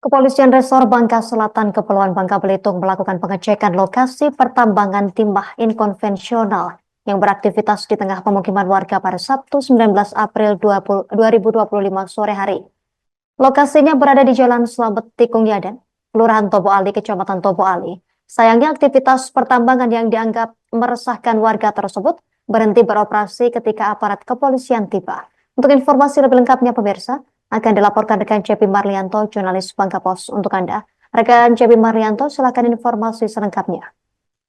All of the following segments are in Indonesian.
Kepolisian Resor Bangka Selatan Kepulauan Bangka Belitung melakukan pengecekan lokasi pertambangan timah inkonvensional yang beraktivitas di tengah pemukiman warga pada Sabtu 19 April 2025 sore hari. Lokasinya berada di Jalan Slamet Tikung Yaden, Kelurahan Tobo Ali, Kecamatan Tobo Ali. Sayangnya aktivitas pertambangan yang dianggap meresahkan warga tersebut berhenti beroperasi ketika aparat kepolisian tiba. Untuk informasi lebih lengkapnya pemirsa, akan dilaporkan rekan Cepi Marlianto, jurnalis Bangka Pos untuk Anda. Rekan Cepi Marlianto, silakan informasi selengkapnya.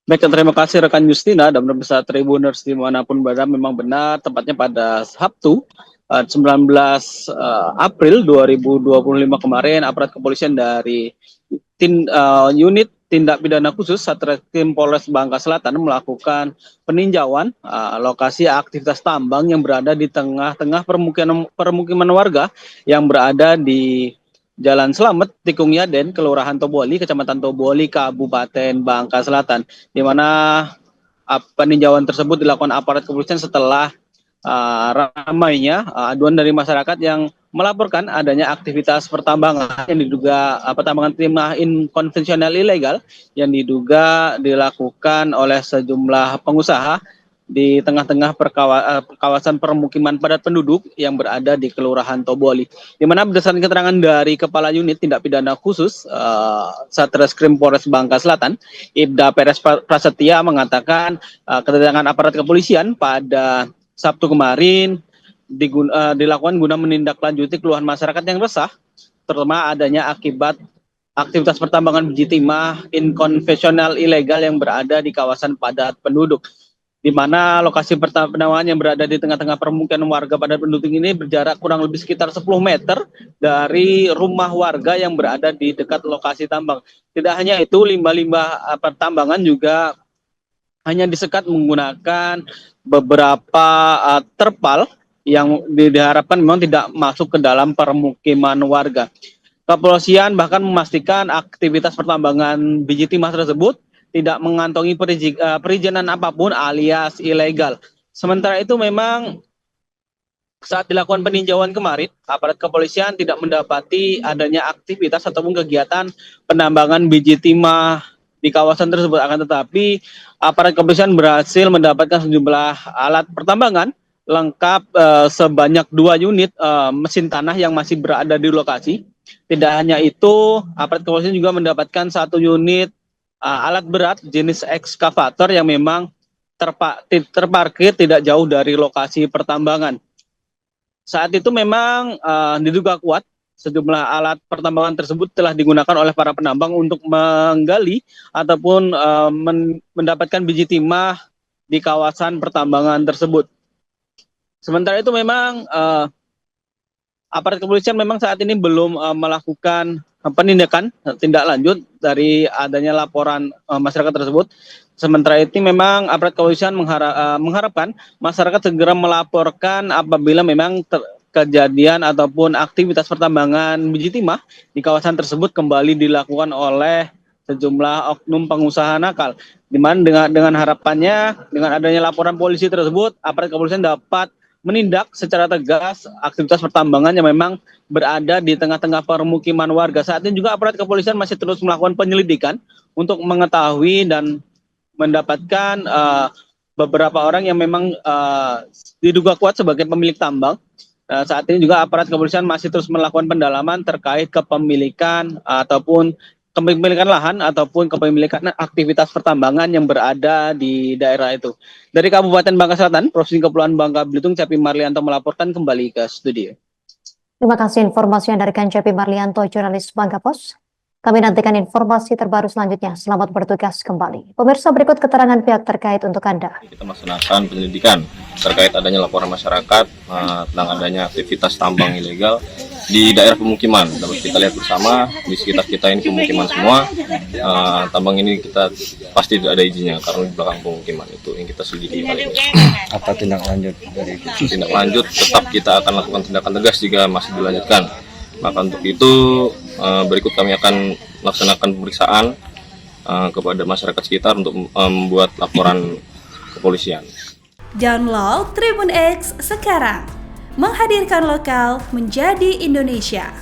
Baik, terima kasih rekan Justina dan pemirsa Tribuners dimanapun berada. Memang benar, tepatnya pada Sabtu 19 April 2025 kemarin, aparat kepolisian dari unit tindak pidana khusus Satreskrim Polres Bangka Selatan melakukan peninjauan lokasi aktivitas tambang yang berada di tengah-tengah permukiman warga yang berada di Jalan Slamet Tikung Yaden, Kelurahan Tobo Ali, Kecamatan Tobo Ali, Kabupaten Bangka Selatan, di mana peninjauan tersebut dilakukan aparat kepolisian setelah ramainya aduan dari masyarakat yang melaporkan adanya aktivitas pertambangan yang diduga pertambangan timah inkonvensional ilegal yang diduga dilakukan oleh sejumlah pengusaha di tengah-tengah kawasan permukiman padat penduduk yang berada di Kelurahan Tobo Ali, di mana berdasarkan keterangan dari Kepala Unit Tindak Pidana Khusus Satreskrim Polres Bangka Selatan, Ibda Peres Prasetya, mengatakan kedatangan aparat kepolisian pada Sabtu kemarin dilakukan guna menindaklanjuti keluhan masyarakat yang resah, terutama adanya akibat aktivitas pertambangan biji timah inkonvensional ilegal yang berada di kawasan padat penduduk, di mana lokasi pertambangan yang berada di tengah-tengah permukiman warga padat penduduk ini berjarak kurang lebih sekitar 10 meter dari rumah warga yang berada di dekat lokasi tambang. Tidak hanya itu, limbah-limbah pertambangan juga hanya disekat menggunakan beberapa terpal yang diharapkan memang tidak masuk ke dalam permukiman warga. Kepolisian bahkan memastikan aktivitas pertambangan biji timah tersebut tidak mengantongi perizinan apapun alias ilegal. Sementara itu memang saat dilakukan peninjauan kemarin, aparat kepolisian tidak mendapati adanya aktivitas ataupun kegiatan penambangan biji timah di kawasan tersebut. Akan tetapi aparat kepolisian berhasil mendapatkan sejumlah alat pertambangan lengkap sebanyak 2 unit mesin tanah yang masih berada di lokasi. Tidak hanya itu, aparat kepolisian juga mendapatkan 1 unit alat berat jenis ekskavator yang memang terparkir tidak jauh dari lokasi pertambangan. Saat itu memang diduga kuat sejumlah alat pertambangan tersebut telah digunakan oleh para penambang untuk menggali ataupun mendapatkan biji timah di kawasan pertambangan tersebut. Sementara itu memang aparat kepolisian memang saat ini belum melakukan penindakan tindak lanjut dari adanya laporan masyarakat tersebut. Sementara itu memang aparat kepolisian mengharapkan masyarakat segera melaporkan apabila memang kejadian ataupun aktivitas pertambangan biji timah di kawasan tersebut kembali dilakukan oleh sejumlah oknum pengusaha nakal. Di mana dengan harapannya dengan adanya laporan polisi tersebut, aparat kepolisian dapat menindak secara tegas aktivitas pertambangan yang memang berada di tengah-tengah permukiman warga. Saat ini juga aparat kepolisian masih terus melakukan penyelidikan untuk mengetahui dan mendapatkan beberapa orang yang memang diduga kuat sebagai pemilik tambang. Saat ini juga aparat kepolisian masih terus melakukan pendalaman terkait kepemilikan ataupun kepemilikan lahan ataupun kepemilikan aktivitas pertambangan yang berada di daerah itu. Dari Kabupaten Bangka Selatan, Provinsi Kepulauan Bangka Belitung, Cepi Marlianto melaporkan kembali ke studio. Terima kasih informasinya dari rekan Cepi Marlianto, jurnalis Bangka Pos. Kami nantikan informasi terbaru selanjutnya. Selamat bertugas kembali. Pemirsa, berikut keterangan pihak terkait untuk Anda. Kita melaksanakan penyelidikan terkait adanya laporan masyarakat tentang adanya aktivitas tambang ilegal di daerah pemukiman. Dapat kita lihat bersama di sekitar kita ini pemukiman semua. Tambang ini kita pasti tidak ada izinnya karena di belakang pemukiman. Itu yang kita selidiki kali ini. Apa tindak lanjut dari itu? Tindak lanjut tetap kita akan lakukan tindakan tegas jika masih dilanjutkan. Maka untuk itu berikut kami akan melaksanakan pemeriksaan kepada masyarakat sekitar untuk membuat laporan kepolisian. Download Tribun X sekarang, menghadirkan lokal menjadi Indonesia.